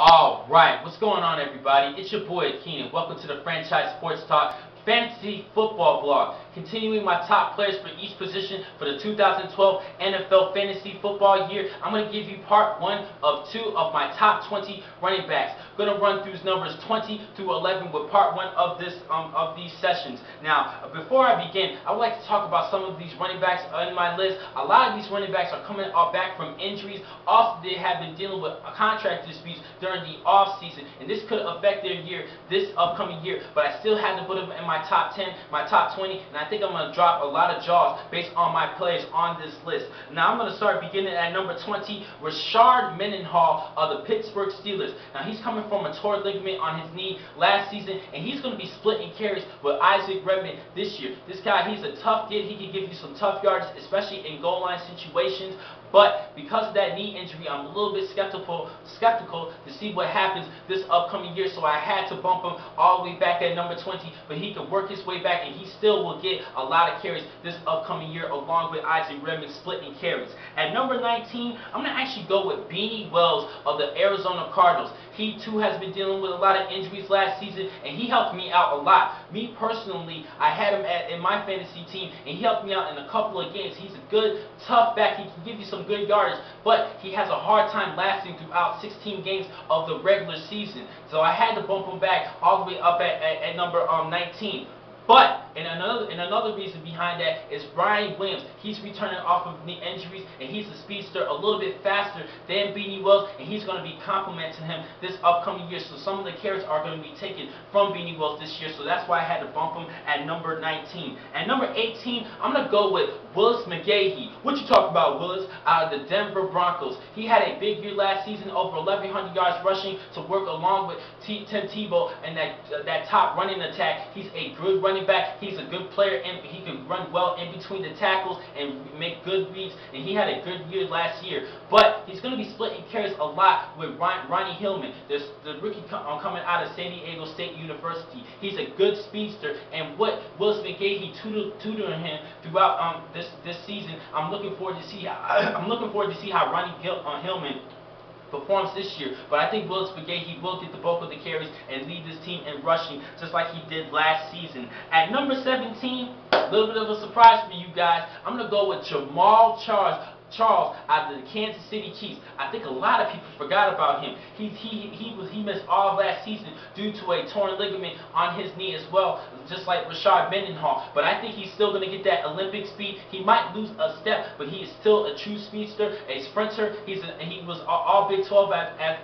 All right, what's going on, everybody? It's your boy Keenan. Welcome to the Franchise Sports Talk Fantasy Football Blog. Continuing my top players for each position for the 2012 NFL Fantasy Football year, I'm going to give you part 1 of 2 of my top 20 running backs. I'm going to run through numbers 20 through 11 with part 1 of these sessions. Now, before I begin, I would like to talk about some of these running backs on my list. A lot of these running backs are coming back from injuries. Also, they have been dealing with contract disputes during the off season, and this could affect their year this upcoming year. But I still had to put them in my top 10, my top 20, and I think I'm going to drop a lot of jaws based on my players on this list. Now I'm going to start beginning at number 20, Rashard Mendenhall of the Pittsburgh Steelers. Now he's coming from a torn ligament on his knee last season, and he's going to be splitting carries with Isaac Redman this year. This guy, he's a tough kid. He can give you some tough yards, especially in goal line situations. But because of that knee injury, I'm a little bit skeptical to see what happens this upcoming year. So I had to bump him all the way back at number 20. But he can work his way back, and he still will get a lot of carries this upcoming year, along with Isaac Redman splitting carries. At number 19, I'm going to actually go with Beanie Wells of the Arizona Cardinals. He too has been dealing with a lot of injuries last season, and he helped me out a lot. Me personally, I had him in my fantasy team, and he helped me out in a couple of games. He's a good, tough back. He can give you some good yardage, but he has a hard time lasting throughout 16 games of the regular season. So I had to bump him back all the way up at number 19. But another reason behind that is Brian Williams. He's returning off of knee injuries, and he's a speedster, a little bit faster than Beanie Wells, and he's going to be complementing him this upcoming year. So some of the carries are going to be taken from Beanie Wells this year. So that's why I had to bump him at number 19. At number 18, I'm going to go with Willis McGahee. What you talk about, Willis? Out of the Denver Broncos. He had a big year last season, over 1,100 yards rushing to work along with Tim Tebow and that top running attack. He's a good running back. He's a good player, and he can run well in between the tackles and make good reads, and he had a good year last year. But he's going to be splitting carries a lot with Ronnie Hillman, the rookie coming out of San Diego State University. He's a good speedster, and what Willis McGahee tutoring him throughout this season, I'm looking forward to see how Ronnie Hillman performs this year. But I think Willis McGahee will get the bulk of the carries and lead this team in rushing just like he did last season. At number 17, a little bit of a surprise for you guys, I'm going to go with Jamaal Charles out of the Kansas City Chiefs. I think a lot of people forgot about him. He missed all of last season due to a torn ligament on his knee as well, just like Rashard Mendenhall. But I think he's still going to get that Olympic speed. He might lose a step, but he is still a true speedster, a sprinter. He was all Big 12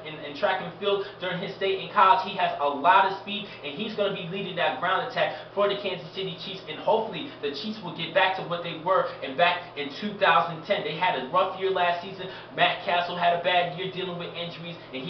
in track and field during his stay in college. He has a lot of speed, and he's going to be leading that ground attack for the Kansas City Chiefs. And hopefully the Chiefs will get back to what they were back in 2010. They had a rough year last season. Matt Castle had a bad year dealing with injuries, and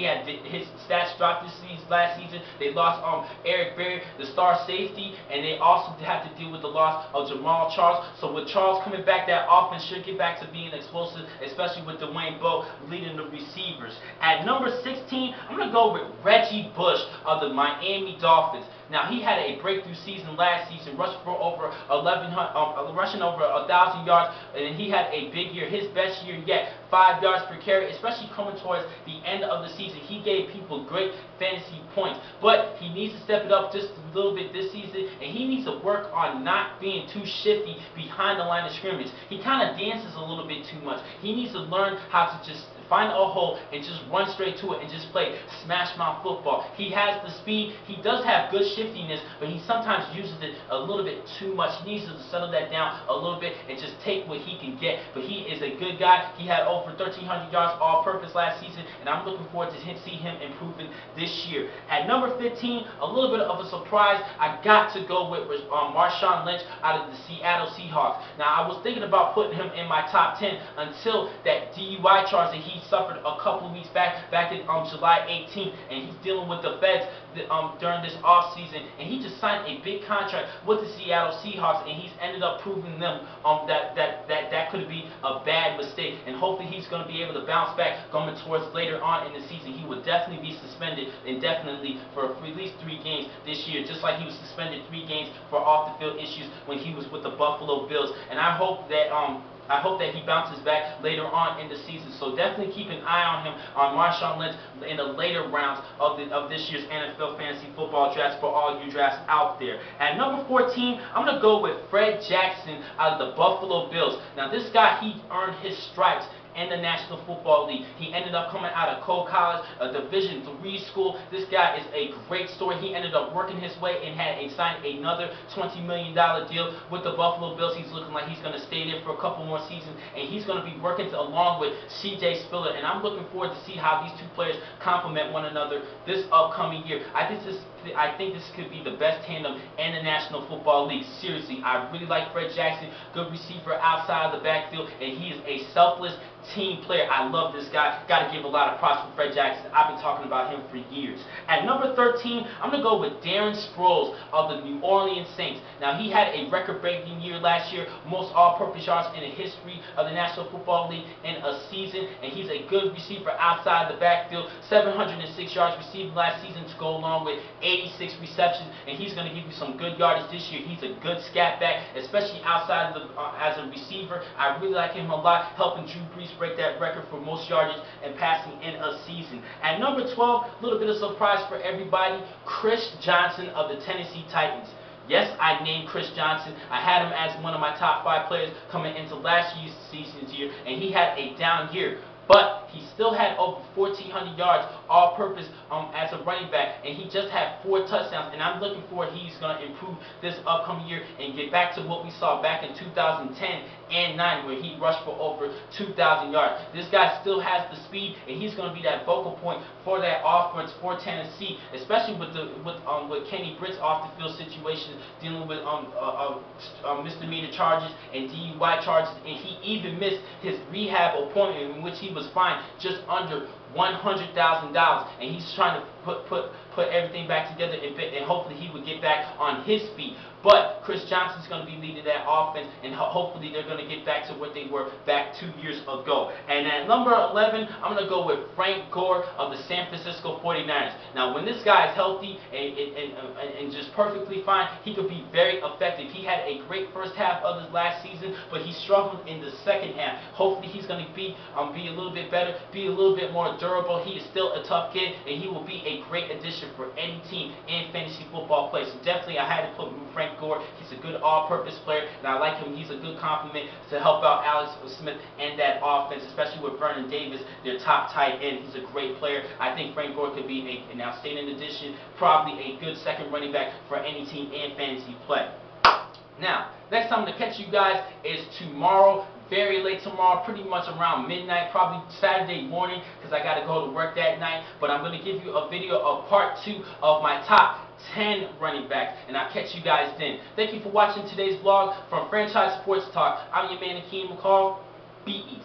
his stats dropped last season. They lost Eric Berry, the star safety, and they also have to deal with the loss of Jamaal Charles. So with Charles coming back, that offense should get back to being explosive, especially with Dwayne Bowe leading the receivers. At number 16, I'm going to go with Reggie Bush of the Miami Dolphins. Now, he had a breakthrough season last season, rushing for over 1,000 yards, and he had a big year, his best year yet, 5 yards per carry, especially coming towards the end of the season. He gave people great fantasy points, but he needs to step it up just a little bit this season, and he needs to work on not being too shifty behind the line of scrimmage. He kind of dances a little bit too much. He needs to learn how to just find a hole and just run straight to it and just play smash mouth football. He has the speed. He does have good shiftiness, but he sometimes uses it a little bit too much. He needs to settle that down a little bit and just take what he can get. But he is a good guy. He had over 1,300 yards all-purpose last season, and I'm looking forward to see him improving this year. At number 15, a little bit of a surprise, I got to go with Marshawn Lynch out of the Seattle Seahawks. Now, I was thinking about putting him in my top 10 until that DUI charge that he suffered a couple of weeks back in July 18th, and he's dealing with the feds during this off season, and he just signed a big contract with the Seattle Seahawks, and he's ended up proving them that could be a bad mistake, and hopefully he's going to be able to bounce back going towards later on in the season. He will definitely be suspended indefinitely for at least 3 games this year, just like he was suspended 3 games for off the field issues when he was with the Buffalo Bills. And I hope that I hope that he bounces back later on in the season. So definitely keep an eye on him, on Marshawn Lynch, in the later rounds of this year's NFL Fantasy Football Draft for all you drafts out there. At number 14, I'm going to go with Fred Jackson out of the Buffalo Bills. Now this guy, he earned his stripes in the National Football League. He ended up coming out of Cole College, a Division III school. This guy is a great story. He ended up working his way and signed another $20 million deal with the Buffalo Bills. He's looking like he's going to stay there for a couple more seasons, and he's going to be working along with C.J. Spiller, and I'm looking forward to see how these two players complement one another this upcoming year. I think this could be the best tandem in the National Football League. Seriously, I really like Fred Jackson, good receiver outside of the backfield, and he is a selfless team player. I love this guy. Got to give a lot of props for Fred Jackson. I've been talking about him for years. At number 13, I'm going to go with Darren Sproles of the New Orleans Saints. Now, he had a record-breaking year last year, most all-purpose yards in the history of the National Football League in a season, and he's a good receiver outside the backfield. 706 yards received last season to go along with 86 receptions, and he's going to give you some good yardage this year. He's a good scat back, especially outside of as a receiver. I really like him a lot, helping Drew Brees break that record for most yardage and passing in a season. At number 12, a little bit of surprise for everybody, Chris Johnson of the Tennessee Titans. Yes, I named Chris Johnson. I had him as one of my top 5 players coming into last season's year, and he had a down year. But he still had over 1,400 yards all-purpose as a running back, and he just had 4 touchdowns. And I'm looking forward he's going to improve this upcoming year and get back to what we saw back in 2010 and 9, where he rushed for over 2,000 yards. This guy still has the speed, and he's going to be that focal point for that offense for Tennessee, especially with Kenny Britt's off-the-field situation, dealing with misdemeanor charges and DUI charges, and he even missed his rehab appointment in which he was fined just under $100,000, and he's trying to put everything back together, and hopefully he would get back on his feet. But Chris Johnson's going to be leading that offense, and hopefully they're going to get back to what they were back 2 years ago. And at number 11, I'm going to go with Frank Gore of the San Francisco 49ers. Now, when this guy is healthy and just perfectly fine, he could be very effective. He had a great first half of his last season, but he struggled in the second half. Hopefully he's going to be a little bit better, be a little bit more durable. He is still a tough kid, and he will be a great addition for any team in fantasy football play. So definitely I had to put Frank Gore. He's a good all-purpose player, and I like him. He's a good complement to help out Alex Smith and that offense, especially with Vernon Davis, their top tight end. He's a great player. I think Frank Gore could be an outstanding addition, probably a good second running back for any team in fantasy play. Now, next time to catch you guys is tomorrow. Very late tomorrow, pretty much around midnight, probably Saturday morning, because I got to go to work that night. But I'm going to give you a video of part 2 of my top 10 running backs, and I'll catch you guys then. Thank you for watching today's vlog from Franchise Sports Talk. I'm your man, Akeem McCall. Be easy.